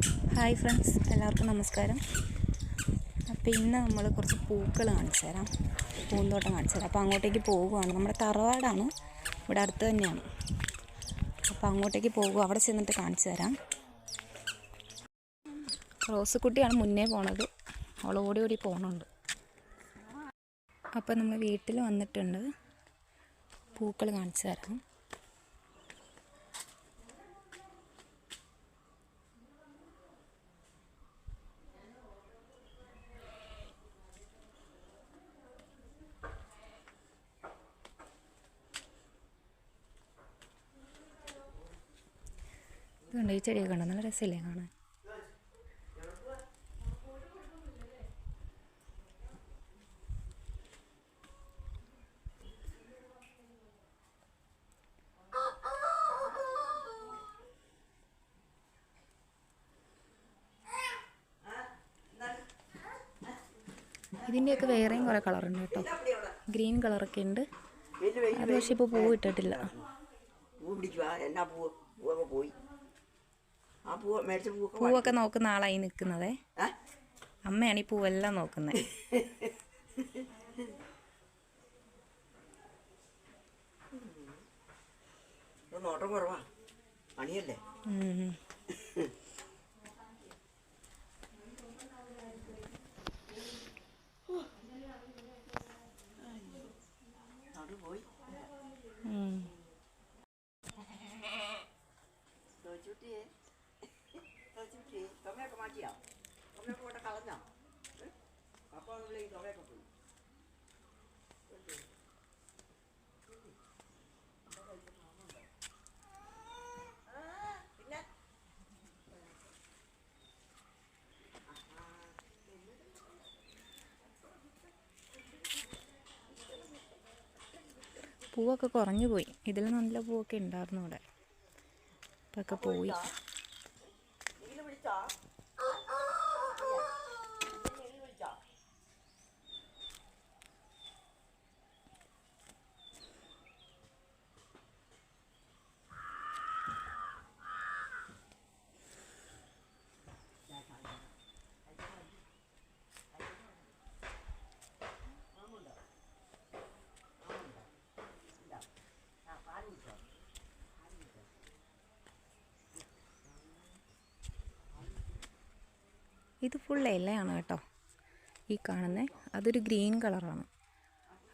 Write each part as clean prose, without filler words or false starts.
Hi friends, എല്ലാവർക്കും നമസ്കാരം. അപ്പോൾ ഇന്ന് നമ്മൾ കുറച്ച് പൂക്കൾ കാണിച്ചു തരാം, പൂന്തോട്ടം കാണിച്ചു തരാം. അപ്പോൾ അങ്ങോട്ടേക്ക് പോകുകയാണ്. നമ്മുടെ തറവാടാണ്, ഇവിടെ അടുത്ത് തന്നെയാണ്. അപ്പോൾ അങ്ങോട്ടേക്ക് പോകുക, അവിടെ ചെന്നിട്ട് കാണിച്ചു തരാം. റോസുക്കുട്ടിയാണ് മുന്നേ പോണത്, അവൾ ഓടി ഓടി പോകണുണ്ട്. അപ്പോൾ നമ്മൾ വീട്ടിൽ വന്നിട്ടുണ്ട്, പൂക്കൾ കാണിച്ചു തരാം. ഇതുണ്ട്, ഈ ചെടിയൊക്കെ കണ്ടോ, നല്ല രസമില്ലേ കാണാൻ. ഇതിൻ്റെയൊക്കെ വേറെയും കുറേ കളറുണ്ട് കേട്ടോ, ഗ്രീൻ കളറൊക്കെ ഉണ്ട്. അത് പക്ഷെ ഇപ്പോൾ പൂവ് ഇട്ടിട്ടില്ല. പൂവൊക്കെ നോക്കുന്ന ആളായി നിൽക്കുന്നതേ, അമ്മയാണ് ഈ പൂവെല്ലാം നോക്കുന്നത്. നോട്ടം കുറവാ, പണിയല്ലേ. പൂവൊക്കെ കുറഞ്ഞു പോയി, ഇതിൽ നല്ല പൂവൊക്കെ ഉണ്ടായിരുന്നു ഇവിടെ, ഇപ്പൊക്കെ പോയി. ഇത് ഫുൾ ഇലയാണ് കേട്ടോ, ഈ കാണുന്നത്. അതൊരു ഗ്രീൻ കളറാണ്.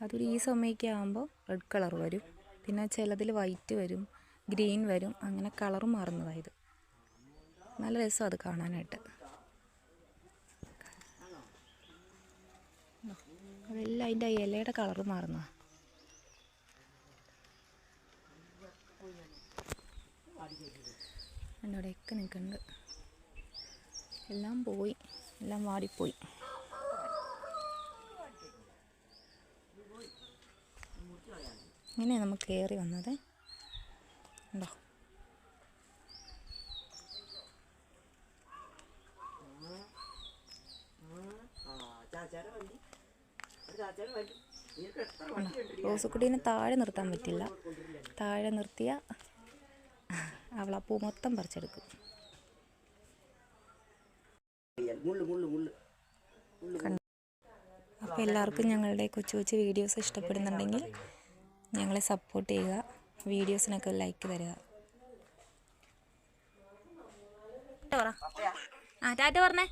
അതൊരു ഈ സമയമൊക്കെ ആകുമ്പോൾ റെഡ് കളർ വരും, പിന്നെ ചിലതിൽ വൈറ്റ് വരും, ഗ്രീൻ വരും, അങ്ങനെ കളർ മാറുന്നതായത്. നല്ല രസം അത് കാണാനായിട്ട്. അതെല്ലാം അതിൻ്റെ ഇലയുടെ കളർ മാറുന്നതാണ്. അവിടെയൊക്കെ നിൽക്കുന്നുണ്ട്. എല്ലാം പോയി, എല്ലാം വാടിപ്പോയി. ഇങ്ങനെയാണ് നമുക്ക് കയറി വന്നത്, ഉണ്ടോ. റോസുക്കുട്ടീനെ താഴെ നിർത്താൻ പറ്റില്ല, താഴെ നിർത്തിയ അവൾ ആ പൂ മൊത്തം പറിച്ചെടുക്കും. അപ്പോൾ എല്ലാവർക്കും ഞങ്ങളുടെ കൊച്ചു കൊച്ചു വീഡിയോസ് ഇഷ്ടപ്പെടുന്നുണ്ടെങ്കിൽ ഞങ്ങളെ സപ്പോർട്ട് ചെയ്യുക, വീഡിയോസിനൊക്കെ ലൈക്ക് തരിക. ടാറ്റ പറഞ്ഞേ.